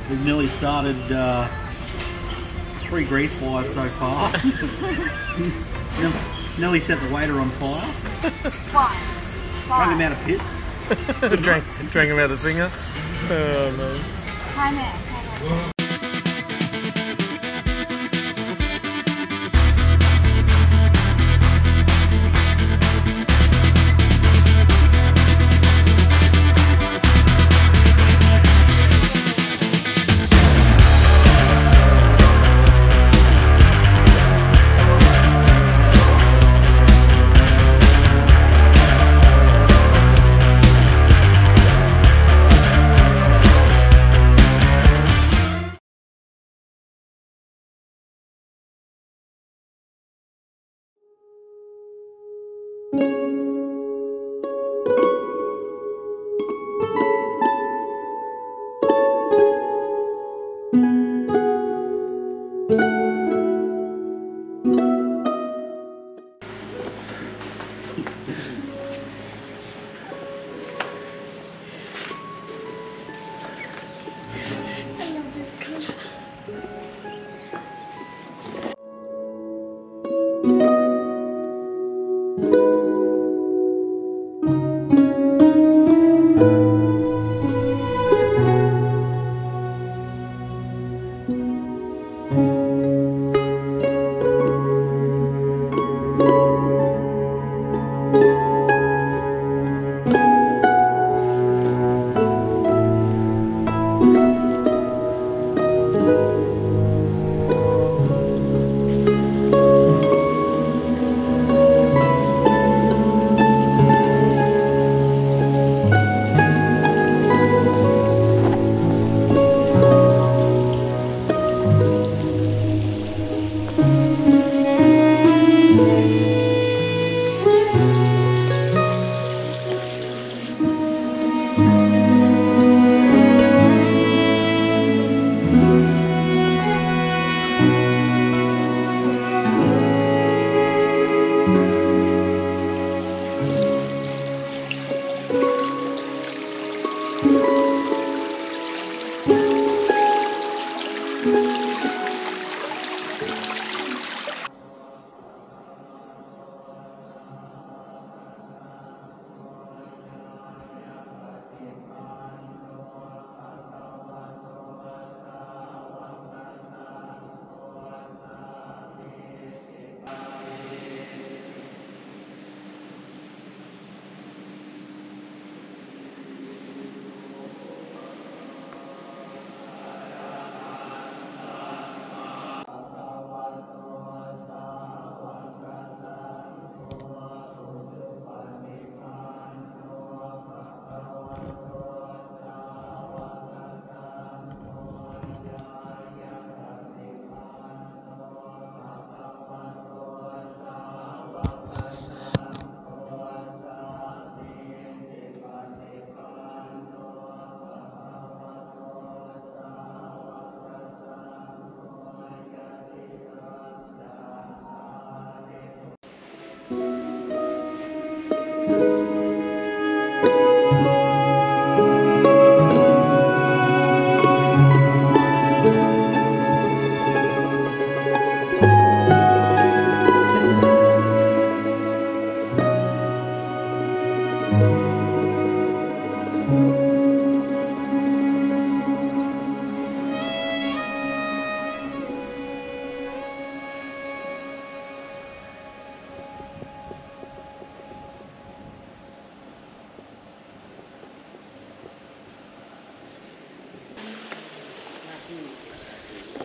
We've nearly started 3 grease fires so far. Nearly set the waiter on fire. Drank him out of piss. drank him out of singer. Oh no.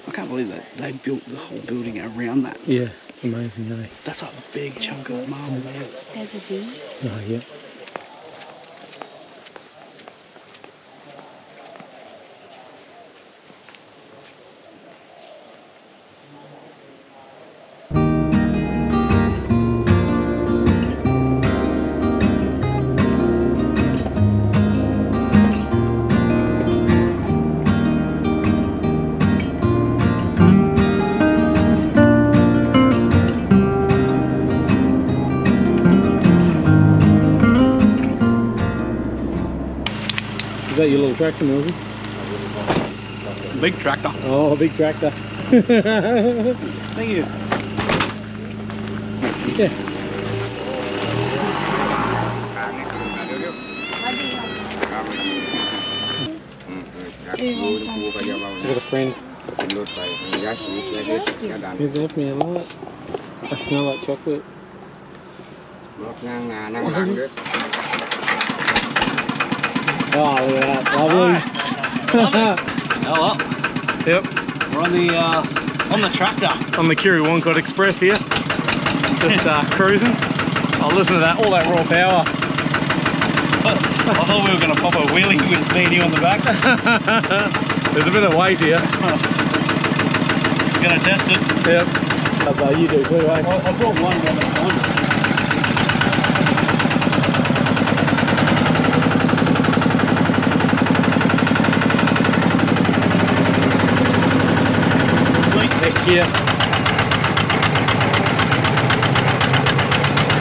I can't believe that they built the whole building around that. Yeah, amazing, eh? That's a big chunk of marble there. There's a view. Oh, yeah. Is that your little tractor, Millsy? Big tractor. Oh, a big tractor. Thank you. Yeah. I've got a friend. You left me a lot. I smell like chocolate. Oh, look at that. Lovely. Oh well. Yep. We're on the tractor. On the Khiri Wongkot Express here. Just cruising. Oh, listen to that. All that raw power. I thought we were going to pop a wheelie with me and you on the back. There's a bit of weight here. Going to test it. Yep. You do too, eh? I brought one rubber. Next gear.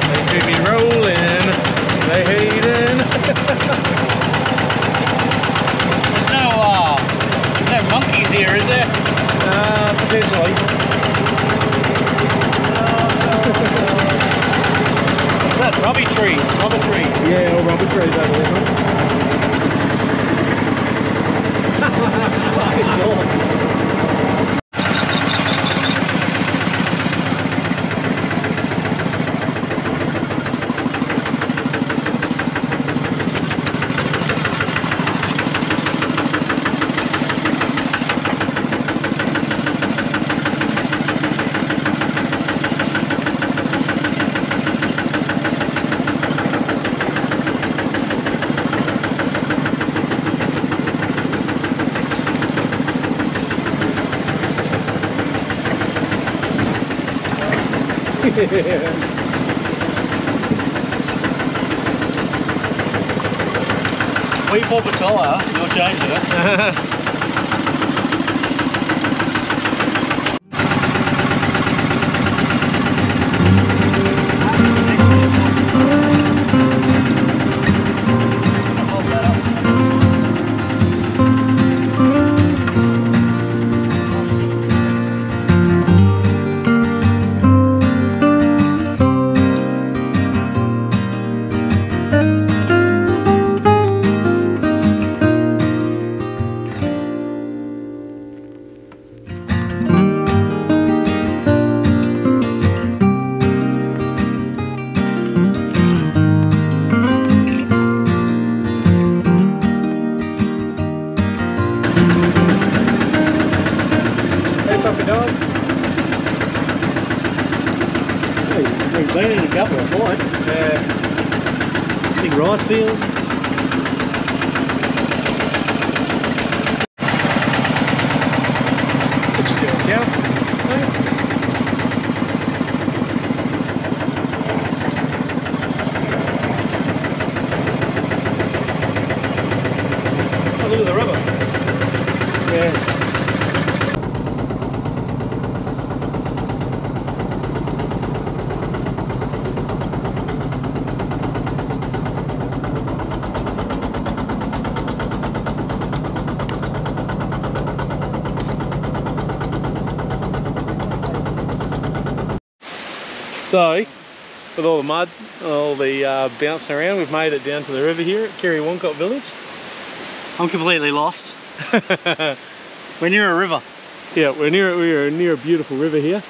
They see me rolling, they hating. There's no monkeys here, is there? Potentially. What's that? Rubber tree. Yeah, all rubber trees over there. We pop a tyre, you'll change it. We've been in a couple of flights. Big rice field. What you doing, cow? Oh, look at the rubber. Yeah. So, with all the mud, all the bouncing around, we've made it down to the river here at Khiri Wongkot village. I'm completely lost. We're near a river. Yeah, we're near a beautiful river here.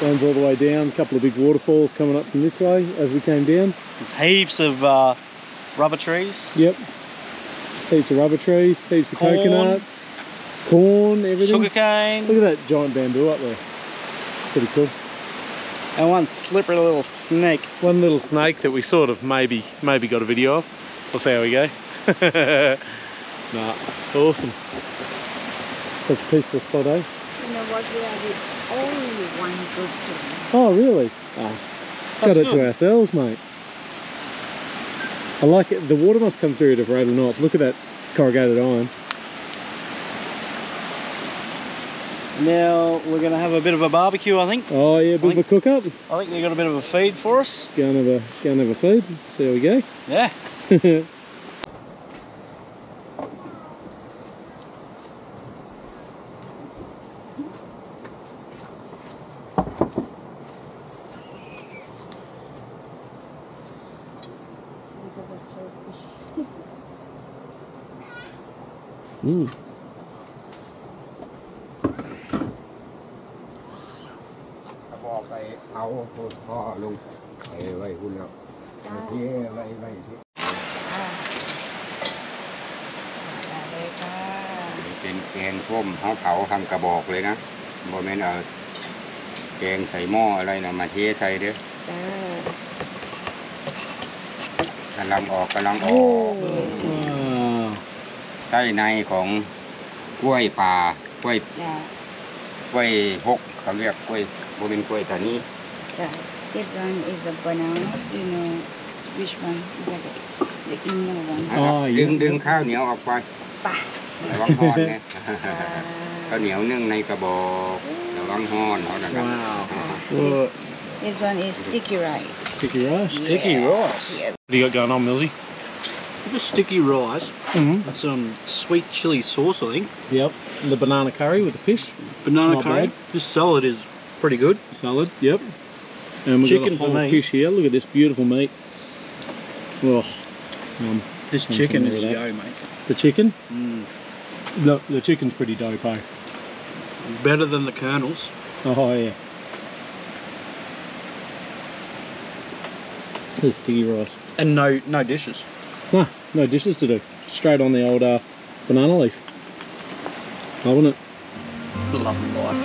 Runs all the way down, a couple of big waterfalls coming up from this way as we came down. There's heaps of rubber trees. Yep, heaps of rubber trees, heaps of coconuts, corn, everything. Sugarcane. Look at that giant bamboo up there. Pretty cool. And one slippery little snake. One little snake that we sort of maybe got a video of. We'll see how we go. Nah, awesome. Such a peaceful spot, eh? You know what, we are the only one good team. Oh, really? Oh, got it to ourselves, mate. I like it. The water must come through it if rain or not. Look at that corrugated iron. Now we're going to have a bit of a barbecue, I think. Oh yeah, a bit of a cook up. I think they got a bit of a feed for us. Go and have a feed. See how we go. Yeah. บอกไปเอาพ่อลุงไปไว้คุณแล้วที่ไว้ที่เป็นแกงส้มเขาเผาทำกระบอกเลยนะบ่แม่นเอาแกงใส่หม้ออะไรนะมาเทใส่เด้อกำลังออกไส้ในของกล้วยป่ากล้วยหกเขาเรียกกล้วยบ่เป็นกล้วยตานี้ This one is a banana. You know which one is it? The inner one. ดึงข้าวเหนียวออกไประวังฮ้อนนะข้าวเหนียวนึ่งในกระบอกระวังฮ้อนเขานะครับ This one is sticky rice. Sticky rice? Yeah. Sticky rice. Yeah. What do you got going on, Millsy? Just sticky rice. And some sweet chili sauce, I think. Yep. And the banana curry with the fish. Banana Not curry. bad. This salad is pretty good. Salad, yep. And we've Chicken got for a whole me. fish here. Look at this beautiful meat. Oh, This Want chicken some of is that. go, mate. the chicken? The chicken's pretty dope, eh? Better than the kernels. Oh, yeah. There's sticky rice. And no dishes. Nah, no dishes to do. Straight on the old banana leaf. Loving it. Lovely life.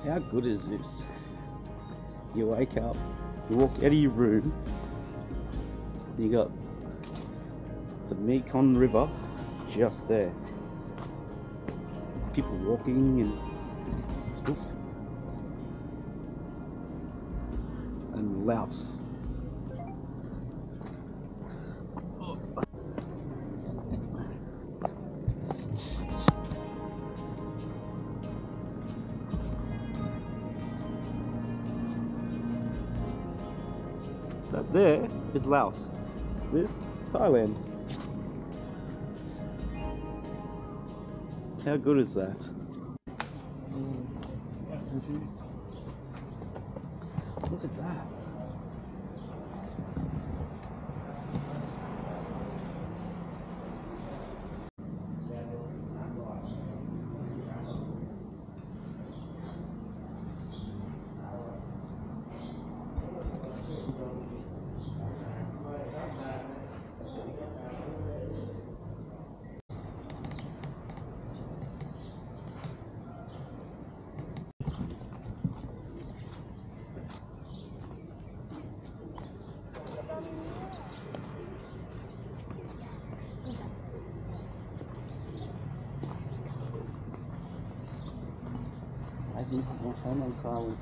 How good is this? You wake up, you walk out of your room, you got the Mekong River just there. People walking and stuff. in Laos. That there is Laos. This Thailand. How good is that? Look at that. I think I'm going to silent.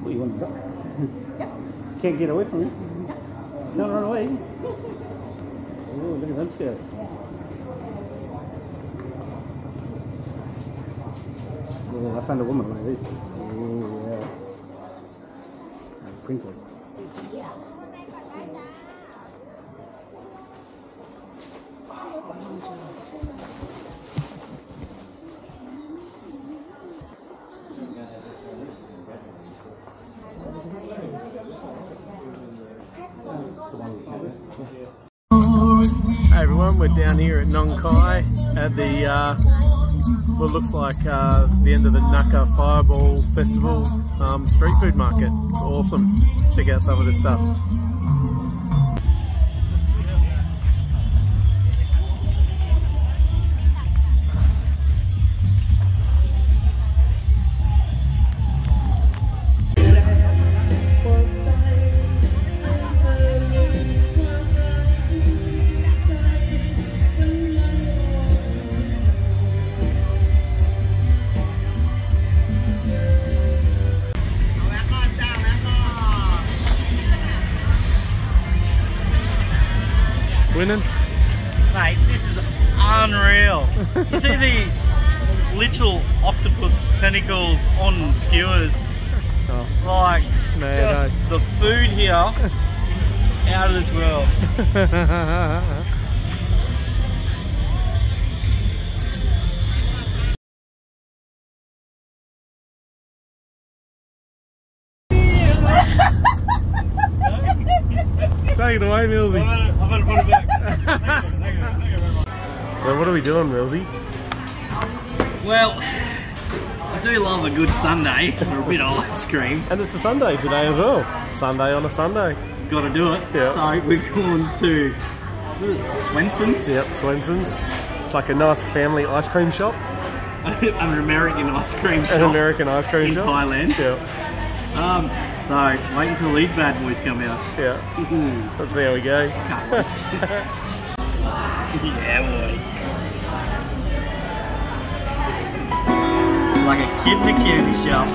What do you want to go? Can't get away from you. Don't run away. Oh, look at them shirts. Oh, I found a woman like this. Oh, yeah. Princess. Hey everyone, we're down here at Nong Khai at the what looks like the end of the Naga Fireball Festival street food market. It's awesome. Check out some of this stuff. Winning? Mate, this is unreal. You see the literal octopus tentacles on skewers. Oh. Like, Man, just the food here, out of this world. Take it away, Millsy. I'm gonna put it back. Well, what are we doing, Millsy? Well, I do love a good Sunday or a bit of ice cream. And it's a Sunday today as well. Sunday on a Sunday. Got to do it. Yeah. So we've gone to what is it, Swenson's. Yep, Swenson's. It's like a nice family ice cream shop. An American ice cream shop. An American ice cream in shop. Thailand. Yeah. So wait until these bad boys come out. Yeah. Let's see how we go. Can't wait. Yeah, boy. Like a kid in a candy shop.